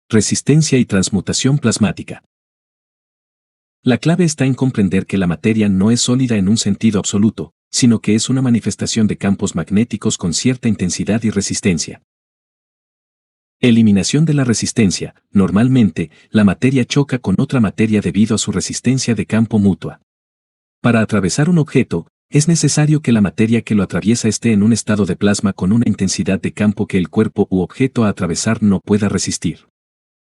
Resistencia y transmutación plasmática. La clave está en comprender que la materia no es sólida en un sentido absoluto, sino que es una manifestación de campos magnéticos con cierta intensidad y resistencia. Eliminación de la resistencia. Normalmente, la materia choca con otra materia debido a su resistencia de campo mutua. Para atravesar un objeto, es necesario que la materia que lo atraviesa esté en un estado de plasma con una intensidad de campo que el cuerpo u objeto a atravesar no pueda resistir.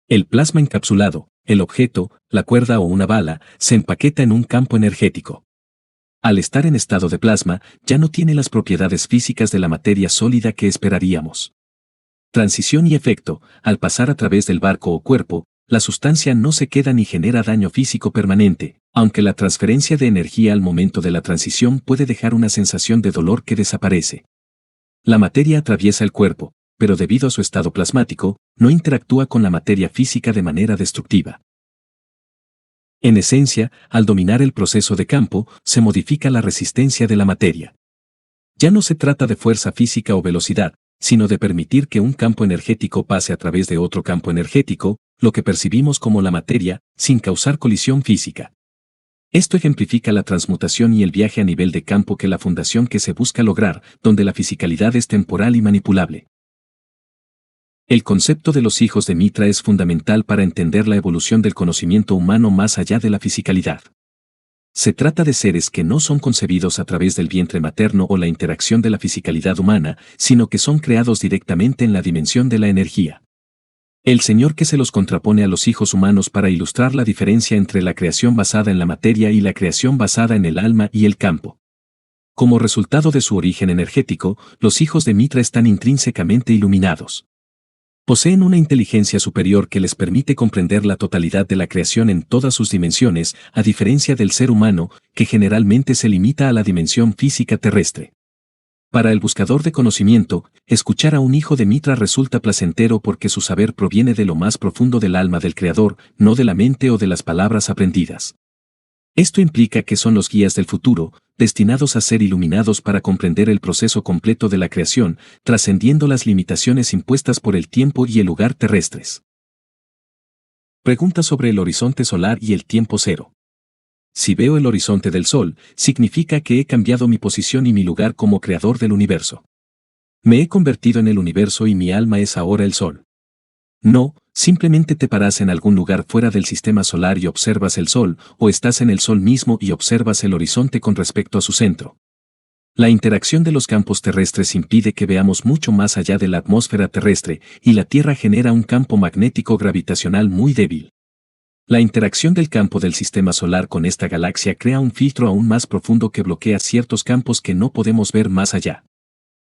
El plasma encapsulado, el objeto, la cuerda o una bala, se empaqueta en un campo energético. Al estar en estado de plasma, ya no tiene las propiedades físicas de la materia sólida que esperaríamos. Transición y efecto. Al pasar a través del barco o cuerpo, la sustancia no se queda ni genera daño físico permanente, aunque la transferencia de energía al momento de la transición puede dejar una sensación de dolor que desaparece. La materia atraviesa el cuerpo, pero debido a su estado plasmático, no interactúa con la materia física de manera destructiva. En esencia, al dominar el proceso de campo, se modifica la resistencia de la materia. Ya no se trata de fuerza física o velocidad, sino de permitir que un campo energético pase a través de otro campo energético, lo que percibimos como la materia, sin causar colisión física. Esto ejemplifica la transmutación y el viaje a nivel de campo que la fundación que se busca lograr, donde la fisicalidad es temporal y manipulable. El concepto de los hijos de Mitra es fundamental para entender la evolución del conocimiento humano más allá de la fisicalidad. Se trata de seres que no son concebidos a través del vientre materno o la interacción de la fisicalidad humana, sino que son creados directamente en la dimensión de la energía. El Señor que se los contrapone a los hijos humanos para ilustrar la diferencia entre la creación basada en la materia y la creación basada en el alma y el campo. Como resultado de su origen energético, los hijos de Mitra están intrínsecamente iluminados. Poseen una inteligencia superior que les permite comprender la totalidad de la creación en todas sus dimensiones, a diferencia del ser humano, que generalmente se limita a la dimensión física terrestre. Para el buscador de conocimiento, escuchar a un hijo de Mitra resulta placentero porque su saber proviene de lo más profundo del alma del Creador, no de la mente o de las palabras aprendidas. Esto implica que son los guías del futuro, destinados a ser iluminados para comprender el proceso completo de la creación, trascendiendo las limitaciones impuestas por el tiempo y el lugar terrestres. Pregunta sobre el horizonte solar y el tiempo cero. Si veo el horizonte del Sol, significa que he cambiado mi posición y mi lugar como creador del universo. Me he convertido en el universo y mi alma es ahora el Sol. No, simplemente te paras en algún lugar fuera del sistema solar y observas el Sol, o estás en el Sol mismo y observas el horizonte con respecto a su centro. La interacción de los campos terrestres impide que veamos mucho más allá de la atmósfera terrestre, y la Tierra genera un campo magnético gravitacional muy débil. La interacción del campo del sistema solar con esta galaxia crea un filtro aún más profundo que bloquea ciertos campos que no podemos ver más allá.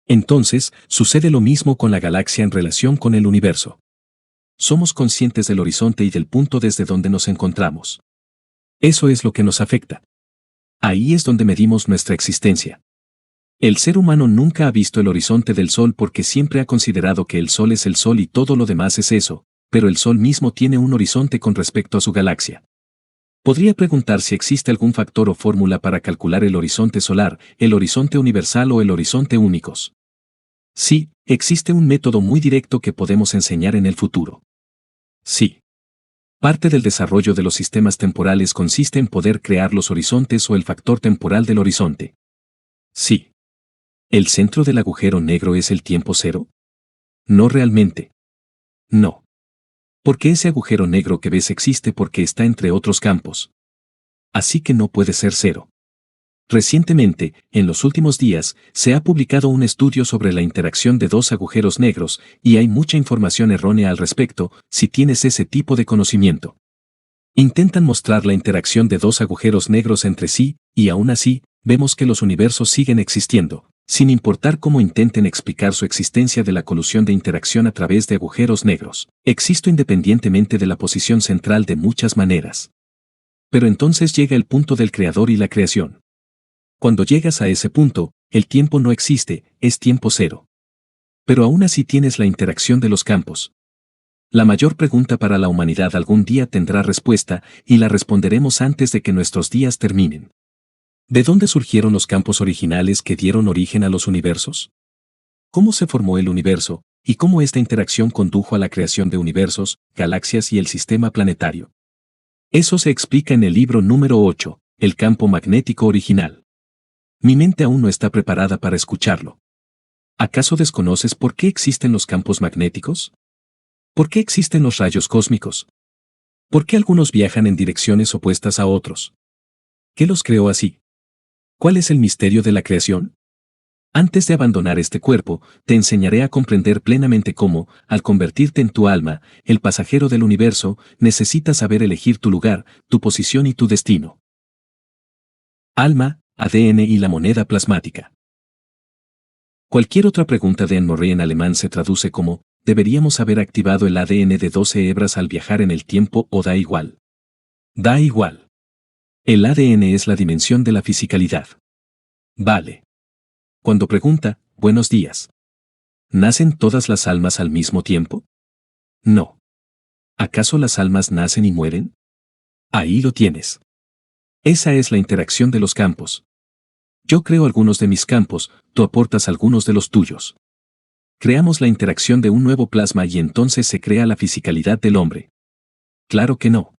Entonces, sucede lo mismo con la galaxia en relación con el universo. Somos conscientes del horizonte y del punto desde donde nos encontramos. Eso es lo que nos afecta. Ahí es donde medimos nuestra existencia. El ser humano nunca ha visto el horizonte del Sol porque siempre ha considerado que el Sol es el Sol y todo lo demás es eso, pero el Sol mismo tiene un horizonte con respecto a su galaxia. Podría preguntar si existe algún factor o fórmula para calcular el horizonte solar, el horizonte universal o el horizonte únicos. Sí, existe un método muy directo que podemos enseñar en el futuro. Sí. Parte del desarrollo de los sistemas temporales consiste en poder crear los horizontes o el factor temporal del horizonte. Sí. ¿El centro del agujero negro es el tiempo cero? No realmente. No. Porque ese agujero negro que ves existe porque está entre otros campos. Así que no puede ser cero. Recientemente, en los últimos días, se ha publicado un estudio sobre la interacción de dos agujeros negros, y hay mucha información errónea al respecto, si tienes ese tipo de conocimiento. Intentan mostrar la interacción de dos agujeros negros entre sí, y aún así, vemos que los universos siguen existiendo, sin importar cómo intenten explicar su existencia de la colusión de interacción a través de agujeros negros. Existe independientemente de la posición central de muchas maneras. Pero entonces llega el punto del creador y la creación. Cuando llegas a ese punto, el tiempo no existe, es tiempo cero. Pero aún así tienes la interacción de los campos. La mayor pregunta para la humanidad algún día tendrá respuesta, y la responderemos antes de que nuestros días terminen. ¿De dónde surgieron los campos originales que dieron origen a los universos? ¿Cómo se formó el universo, y cómo esta interacción condujo a la creación de universos, galaxias y el sistema planetario. Eso se explica en el libro número 8, El campo magnético original. Mi mente aún no está preparada para escucharlo. ¿Acaso desconoces por qué existen los campos magnéticos? ¿Por qué existen los rayos cósmicos? ¿Por qué algunos viajan en direcciones opuestas a otros? ¿Qué los creó así? ¿Cuál es el misterio de la creación? Antes de abandonar este cuerpo, te enseñaré a comprender plenamente cómo, al convertirte en tu alma, el pasajero del universo, necesitas saber elegir tu lugar, tu posición y tu destino. Alma, ADN y la moneda plasmática. Cualquier otra pregunta de Anne-Marie en alemán se traduce como, deberíamos haber activado el ADN de 12 hebras al viajar en el tiempo o da igual. Da igual. El ADN es la dimensión de la fisicalidad. Vale. Cuando pregunta, buenos días. ¿Nacen todas las almas al mismo tiempo? No. ¿Acaso las almas nacen y mueren? Ahí lo tienes. Esa es la interacción de los campos. Yo creo algunos de mis campos, tú aportas algunos de los tuyos. Creamos la interacción de un nuevo plasma y entonces se crea la fisicalidad del hombre. Claro que no.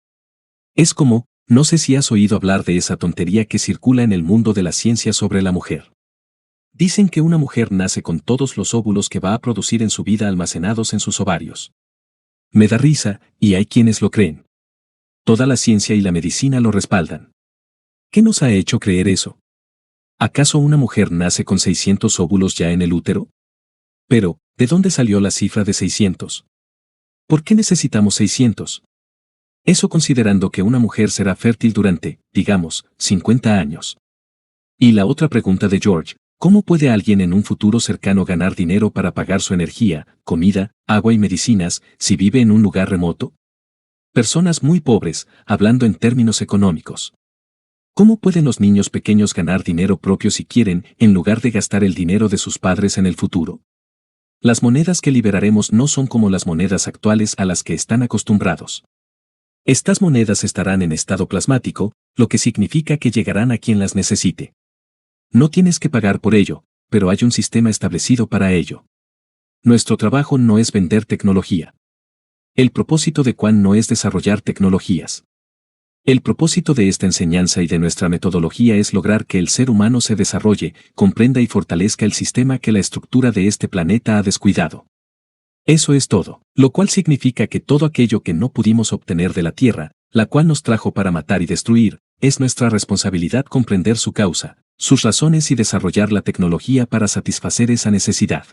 Es como, no sé si has oído hablar de esa tontería que circula en el mundo de la ciencia sobre la mujer. Dicen que una mujer nace con todos los óvulos que va a producir en su vida almacenados en sus ovarios. Me da risa, y hay quienes lo creen. Toda la ciencia y la medicina lo respaldan. ¿Qué nos ha hecho creer eso? ¿Acaso una mujer nace con 600 óvulos ya en el útero? Pero, ¿de dónde salió la cifra de 600? ¿Por qué necesitamos 600? Eso considerando que una mujer será fértil durante, digamos, 50 años. Y la otra pregunta de George, ¿cómo puede alguien en un futuro cercano ganar dinero para pagar su energía, comida, agua y medicinas, si vive en un lugar remoto? Personas muy pobres, hablando en términos económicos. ¿Cómo pueden los niños pequeños ganar dinero propio si quieren, en lugar de gastar el dinero de sus padres en el futuro? Las monedas que liberaremos no son como las monedas actuales a las que están acostumbrados. Estas monedas estarán en estado plasmático, lo que significa que llegarán a quien las necesite. No tienes que pagar por ello, pero hay un sistema establecido para ello. Nuestro trabajo no es vender tecnología. El propósito de Quan no es desarrollar tecnologías. El propósito de esta enseñanza y de nuestra metodología es lograr que el ser humano se desarrolle, comprenda y fortalezca el sistema que la estructura de este planeta ha descuidado. Eso es todo, lo cual significa que todo aquello que no pudimos obtener de la Tierra, la cual nos trajo para matar y destruir, es nuestra responsabilidad comprender su causa, sus razones y desarrollar la tecnología para satisfacer esa necesidad.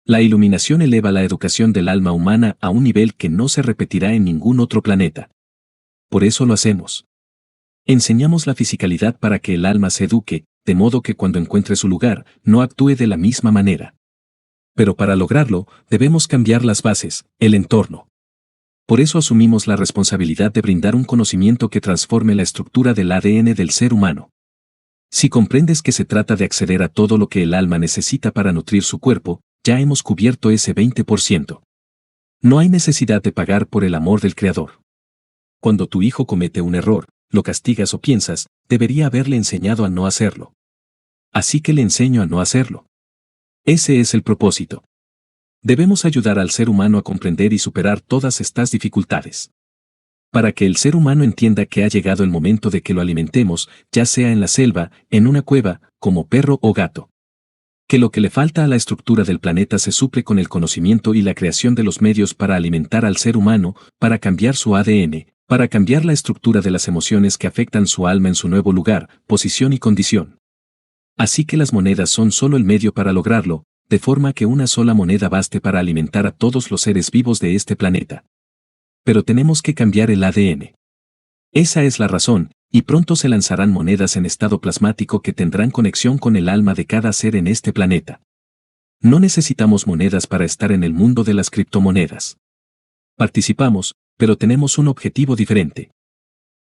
La iluminación eleva la educación del alma humana a un nivel que no se repetirá en ningún otro planeta. Por eso lo hacemos. Enseñamos la fisicalidad para que el alma se eduque, de modo que cuando encuentre su lugar, no actúe de la misma manera. Pero para lograrlo, debemos cambiar las bases, el entorno. Por eso asumimos la responsabilidad de brindar un conocimiento que transforme la estructura del ADN del ser humano. Si comprendes que se trata de acceder a todo lo que el alma necesita para nutrir su cuerpo, ya hemos cubierto ese 20%. No hay necesidad de pagar por el amor del Creador. Cuando tu hijo comete un error, lo castigas o piensas, debería haberle enseñado a no hacerlo. Así que le enseño a no hacerlo. Ese es el propósito. Debemos ayudar al ser humano a comprender y superar todas estas dificultades. Para que el ser humano entienda que ha llegado el momento de que lo alimentemos, ya sea en la selva, en una cueva, como perro o gato. Que lo que le falta a la estructura del planeta se suple con el conocimiento y la creación de los medios para alimentar al ser humano, para cambiar su ADN, para cambiar la estructura de las emociones que afectan su alma en su nuevo lugar, posición y condición. Así que las monedas son solo el medio para lograrlo, de forma que una sola moneda baste para alimentar a todos los seres vivos de este planeta. Pero tenemos que cambiar el ADN. Esa es la razón, y pronto se lanzarán monedas en estado plasmático que tendrán conexión con el alma de cada ser en este planeta. No necesitamos monedas para estar en el mundo de las criptomonedas. Participamos, pero tenemos un objetivo diferente.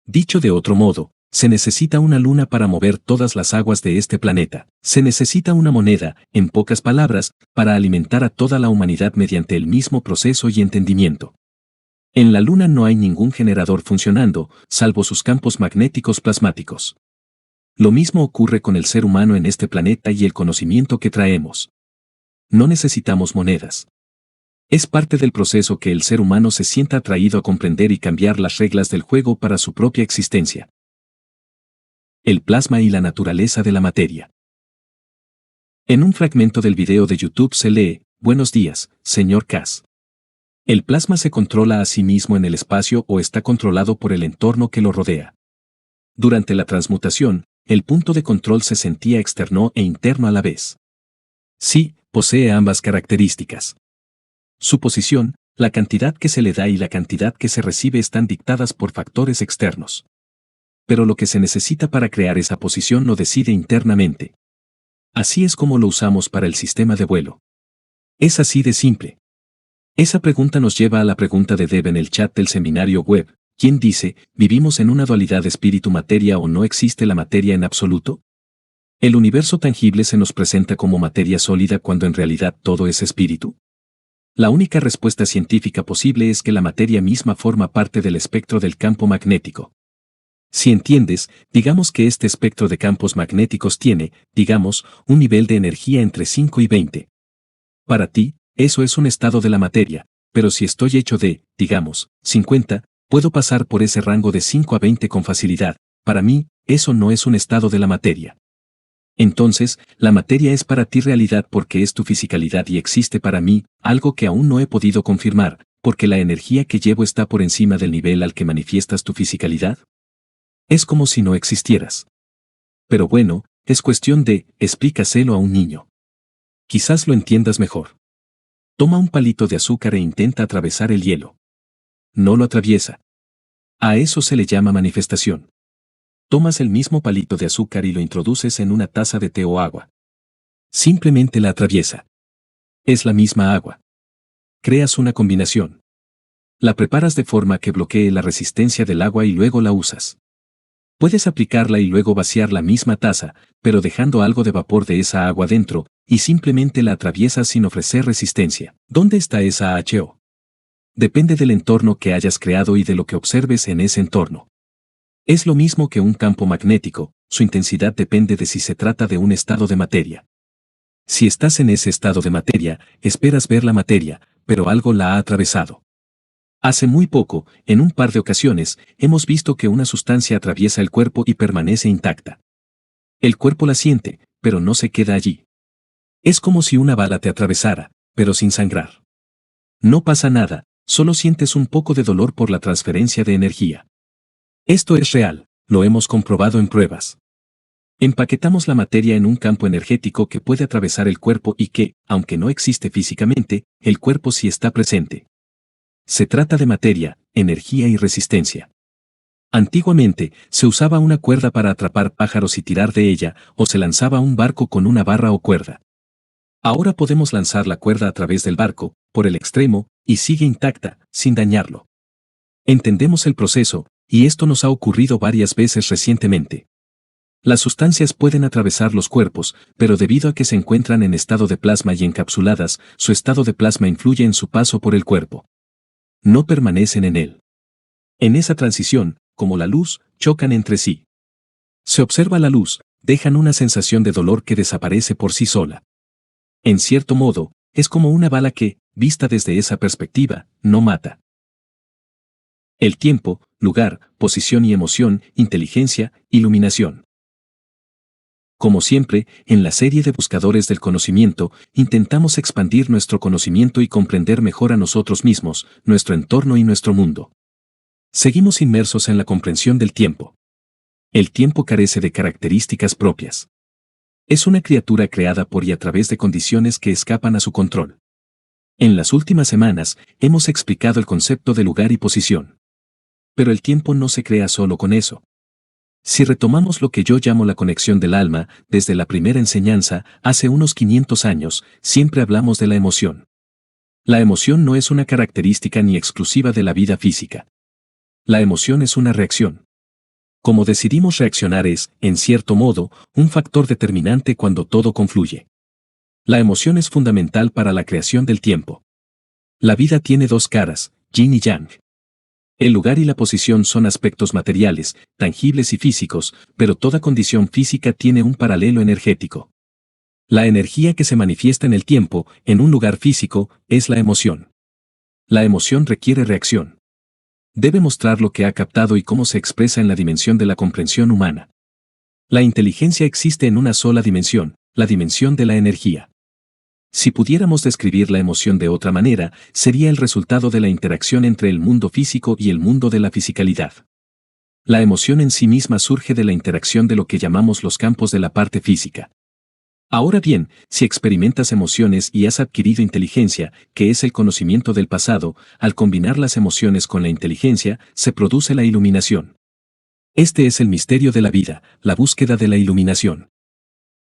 Dicho de otro modo, se necesita una luna para mover todas las aguas de este planeta. Se necesita una moneda, en pocas palabras, para alimentar a toda la humanidad mediante el mismo proceso y entendimiento. En la luna no hay ningún generador funcionando, salvo sus campos magnéticos plasmáticos. Lo mismo ocurre con el ser humano en este planeta y el conocimiento que traemos. No necesitamos monedas. Es parte del proceso que el ser humano se sienta atraído a comprender y cambiar las reglas del juego para su propia existencia. El plasma y la naturaleza de la materia. En un fragmento del video de YouTube se lee: "Buenos días, señor Cass. ¿El plasma se controla a sí mismo en el espacio o está controlado por el entorno que lo rodea?". Durante la transmutación, el punto de control se sentía externo e interno a la vez. Sí, posee ambas características. Su posición, la cantidad que se le da y la cantidad que se recibe están dictadas por factores externos. Pero lo que se necesita para crear esa posición lo decide internamente. Así es como lo usamos para el sistema de vuelo. Es así de simple. Esa pregunta nos lleva a la pregunta de Deb en el chat del seminario web, quien dice: ¿vivimos en una dualidad espíritu-materia o no existe la materia en absoluto? ¿El universo tangible se nos presenta como materia sólida cuando en realidad todo es espíritu? La única respuesta científica posible es que la materia misma forma parte del espectro del campo magnético. Si entiendes, digamos que este espectro de campos magnéticos tiene, digamos, un nivel de energía entre 5 y 20. Para ti, eso es un estado de la materia, pero si estoy hecho de, digamos, 50, puedo pasar por ese rango de 5 a 20 con facilidad. Para mí, eso no es un estado de la materia. Entonces, la materia es para ti realidad porque es tu fisicalidad y existe para mí, algo que aún no he podido confirmar, porque la energía que llevo está por encima del nivel al que manifiestas tu fisicalidad. Es como si no existieras. Pero bueno, es cuestión de, explícaselo a un niño. Quizás lo entiendas mejor. Toma un palito de azúcar e intenta atravesar el hielo. No lo atraviesa. A eso se le llama manifestación. Tomas el mismo palito de azúcar y lo introduces en una taza de té o agua. Simplemente la atraviesa. Es la misma agua. Creas una combinación. La preparas de forma que bloquee la resistencia del agua y luego la usas. Puedes aplicarla y luego vaciar la misma taza, pero dejando algo de vapor de esa agua dentro, y simplemente la atraviesas sin ofrecer resistencia. ¿Dónde está esa HO? Depende del entorno que hayas creado y de lo que observes en ese entorno. Es lo mismo que un campo magnético, su intensidad depende de si se trata de un estado de materia. Si estás en ese estado de materia, esperas ver la materia, pero algo la ha atravesado. Hace muy poco, en un par de ocasiones, hemos visto que una sustancia atraviesa el cuerpo y permanece intacta. El cuerpo la siente, pero no se queda allí. Es como si una bala te atravesara, pero sin sangrar. No pasa nada, solo sientes un poco de dolor por la transferencia de energía. Esto es real, lo hemos comprobado en pruebas. Empaquetamos la materia en un campo energético que puede atravesar el cuerpo y que, aunque no existe físicamente, el cuerpo sí está presente. Se trata de materia, energía y resistencia. Antiguamente, se usaba una cuerda para atrapar pájaros y tirar de ella, o se lanzaba un barco con una barra o cuerda. Ahora podemos lanzar la cuerda a través del barco, por el extremo, y sigue intacta, sin dañarlo. Entendemos el proceso, y esto nos ha ocurrido varias veces recientemente. Las sustancias pueden atravesar los cuerpos, pero debido a que se encuentran en estado de plasma y encapsuladas, su estado de plasma influye en su paso por el cuerpo. No permanecen en él. En esa transición, como la luz, chocan entre sí. Se observa la luz, dejan una sensación de dolor que desaparece por sí sola. En cierto modo, es como una bala que, vista desde esa perspectiva, no mata. El tiempo, lugar, posición y emoción, inteligencia, iluminación. Como siempre, en la serie de Buscadores del Conocimiento, intentamos expandir nuestro conocimiento y comprender mejor a nosotros mismos, nuestro entorno y nuestro mundo. Seguimos inmersos en la comprensión del tiempo. El tiempo carece de características propias. Es una criatura creada por y a través de condiciones que escapan a su control. En las últimas semanas, hemos explicado el concepto de lugar y posición. Pero el tiempo no se crea solo con eso. Si retomamos lo que yo llamo la conexión del alma, desde la primera enseñanza, hace unos 500 años, siempre hablamos de la emoción. La emoción no es una característica ni exclusiva de la vida física. La emoción es una reacción. Cómo decidimos reaccionar es, en cierto modo, un factor determinante cuando todo confluye. La emoción es fundamental para la creación del tiempo. La vida tiene dos caras, yin y yang. El lugar y la posición son aspectos materiales, tangibles y físicos, pero toda condición física tiene un paralelo energético. La energía que se manifiesta en el tiempo, en un lugar físico, es la emoción. La emoción requiere reacción. Debe mostrar lo que ha captado y cómo se expresa en la dimensión de la comprensión humana. La inteligencia existe en una sola dimensión, la dimensión de la energía. Si pudiéramos describir la emoción de otra manera, sería el resultado de la interacción entre el mundo físico y el mundo de la fisicalidad. La emoción en sí misma surge de la interacción de lo que llamamos los campos de la parte física. Ahora bien, si experimentas emociones y has adquirido inteligencia, que es el conocimiento del pasado, al combinar las emociones con la inteligencia, se produce la iluminación. Este es el misterio de la vida, la búsqueda de la iluminación.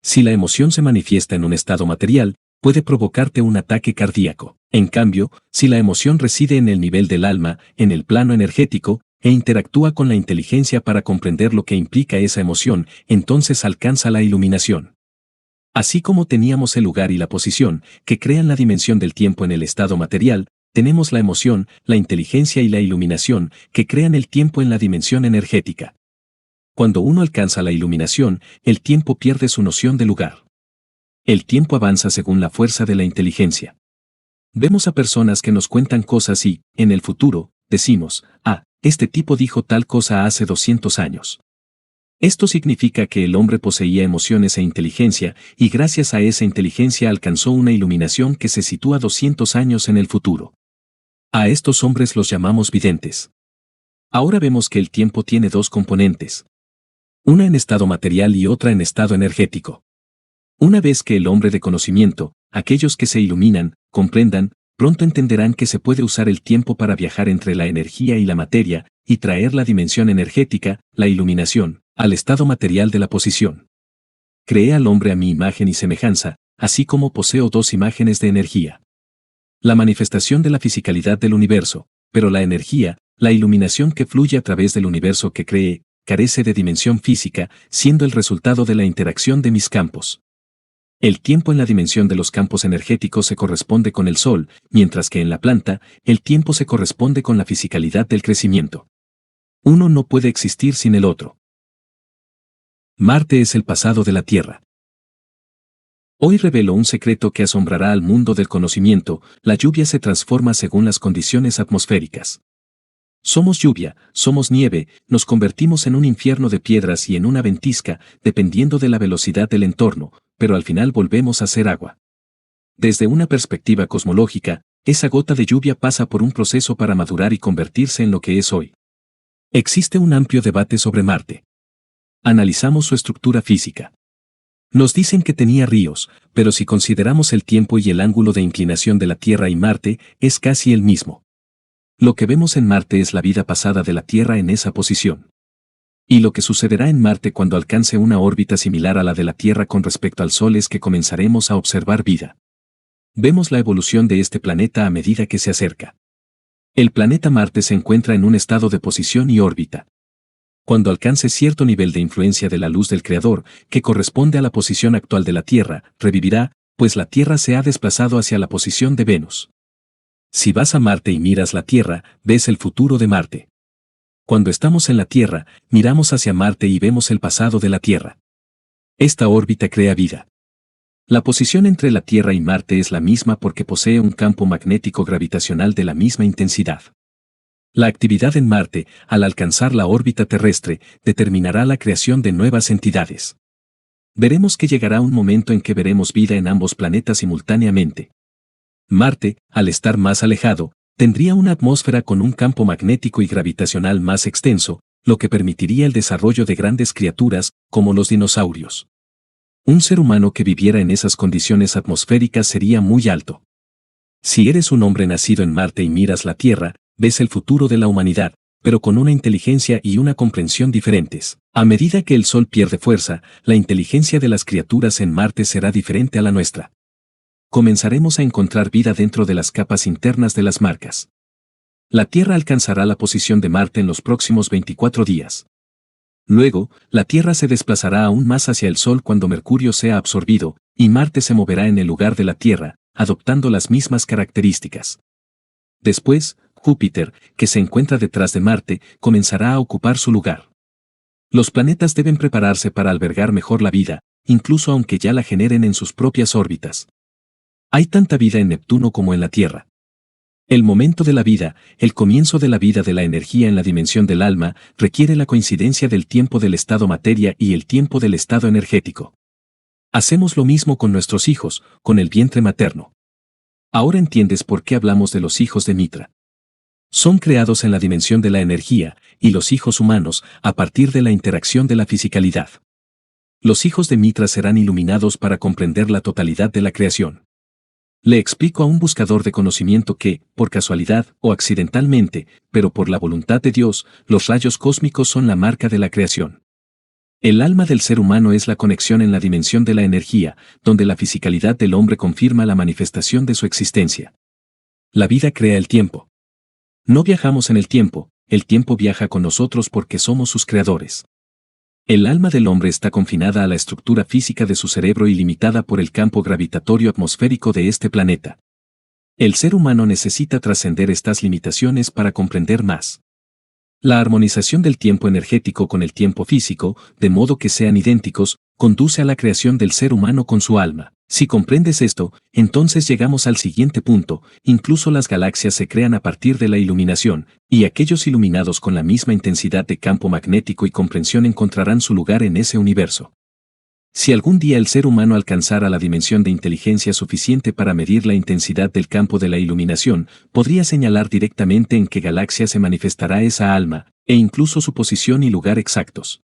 Si la emoción se manifiesta en un estado material, puede provocarte un ataque cardíaco. En cambio, si la emoción reside en el nivel del alma, en el plano energético, e interactúa con la inteligencia para comprender lo que implica esa emoción, entonces alcanza la iluminación. Así como teníamos el lugar y la posición, que crean la dimensión del tiempo en el estado material, tenemos la emoción, la inteligencia y la iluminación, que crean el tiempo en la dimensión energética. Cuando uno alcanza la iluminación, el tiempo pierde su noción de lugar. El tiempo avanza según la fuerza de la inteligencia. Vemos a personas que nos cuentan cosas y, en el futuro, decimos, este tipo dijo tal cosa hace 200 años. Esto significa que el hombre poseía emociones e inteligencia, y gracias a esa inteligencia alcanzó una iluminación que se sitúa 200 años en el futuro. A estos hombres los llamamos videntes. Ahora vemos que el tiempo tiene dos componentes. Una en estado material y otra en estado energético. Una vez que el hombre de conocimiento, aquellos que se iluminan, comprendan, pronto entenderán que se puede usar el tiempo para viajar entre la energía y la materia, y traer la dimensión energética, la iluminación, al estado material de la posición. Creé al hombre a mi imagen y semejanza, así como poseo dos imágenes de energía. La manifestación de la fisicalidad del universo, pero la energía, la iluminación que fluye a través del universo que creé, carece de dimensión física, siendo el resultado de la interacción de mis campos. El tiempo en la dimensión de los campos energéticos se corresponde con el sol, mientras que en la planta, el tiempo se corresponde con la fisicalidad del crecimiento. Uno no puede existir sin el otro. Marte es el pasado de la Tierra. Hoy revelo un secreto que asombrará al mundo del conocimiento: la lluvia se transforma según las condiciones atmosféricas. Somos lluvia, somos nieve, nos convertimos en un infierno de piedras y en una ventisca, dependiendo de la velocidad del entorno, pero al final volvemos a ser agua. Desde una perspectiva cosmológica, esa gota de lluvia pasa por un proceso para madurar y convertirse en lo que es hoy. Existe un amplio debate sobre Marte. Analizamos su estructura física. Nos dicen que tenía ríos, pero si consideramos el tiempo y el ángulo de inclinación de la Tierra y Marte, es casi el mismo. Lo que vemos en Marte es la vida pasada de la Tierra en esa posición. Y lo que sucederá en Marte cuando alcance una órbita similar a la de la Tierra con respecto al Sol es que comenzaremos a observar vida. Vemos la evolución de este planeta a medida que se acerca. El planeta Marte se encuentra en un estado de posición y órbita. Cuando alcance cierto nivel de influencia de la luz del Creador, que corresponde a la posición actual de la Tierra, revivirá, pues la Tierra se ha desplazado hacia la posición de Venus. Si vas a Marte y miras la Tierra, ves el futuro de Marte. Cuando estamos en la Tierra, miramos hacia Marte y vemos el pasado de la Tierra. Esta órbita crea vida. La posición entre la Tierra y Marte es la misma porque posee un campo magnético gravitacional de la misma intensidad. La actividad en Marte, al alcanzar la órbita terrestre, determinará la creación de nuevas entidades. Veremos que llegará un momento en que veremos vida en ambos planetas simultáneamente. Marte, al estar más alejado, tendría una atmósfera con un campo magnético y gravitacional más extenso, lo que permitiría el desarrollo de grandes criaturas, como los dinosaurios. Un ser humano que viviera en esas condiciones atmosféricas sería muy alto. Si eres un hombre nacido en Marte y miras la Tierra, ves el futuro de la humanidad, pero con una inteligencia y una comprensión diferentes. A medida que el Sol pierde fuerza, la inteligencia de las criaturas en Marte será diferente a la nuestra. Comenzaremos a encontrar vida dentro de las capas internas de las marcas. La Tierra alcanzará la posición de Marte en los próximos 24 días. Luego, la Tierra se desplazará aún más hacia el Sol cuando Mercurio sea absorbido, y Marte se moverá en el lugar de la Tierra, adoptando las mismas características. Después, Júpiter, que se encuentra detrás de Marte, comenzará a ocupar su lugar. Los planetas deben prepararse para albergar mejor la vida, incluso aunque ya la generen en sus propias órbitas. Hay tanta vida en Neptuno como en la Tierra. El momento de la vida, el comienzo de la vida de la energía en la dimensión del alma, requiere la coincidencia del tiempo del estado materia y el tiempo del estado energético. Hacemos lo mismo con nuestros hijos, con el vientre materno. Ahora entiendes por qué hablamos de los hijos de Mitra. Son creados en la dimensión de la energía, y los hijos humanos, a partir de la interacción de la fisicalidad. Los hijos de Mitra serán iluminados para comprender la totalidad de la creación. Le explico a un buscador de conocimiento que, por casualidad o accidentalmente, pero por la voluntad de Dios, los rayos cósmicos son la marca de la creación. El alma del ser humano es la conexión en la dimensión de la energía, donde la fisicalidad del hombre confirma la manifestación de su existencia. La vida crea el tiempo. No viajamos en el tiempo viaja con nosotros porque somos sus creadores. El alma del hombre está confinada a la estructura física de su cerebro y limitada por el campo gravitatorio atmosférico de este planeta. El ser humano necesita trascender estas limitaciones para comprender más. La armonización del tiempo energético con el tiempo físico, de modo que sean idénticos, conduce a la creación del ser humano con su alma. Si comprendes esto, entonces llegamos al siguiente punto: incluso las galaxias se crean a partir de la iluminación, y aquellos iluminados con la misma intensidad de campo magnético y comprensión encontrarán su lugar en ese universo. Si algún día el ser humano alcanzara la dimensión de inteligencia suficiente para medir la intensidad del campo de la iluminación, podría señalar directamente en qué galaxia se manifestará esa alma, e incluso su posición y lugar exactos.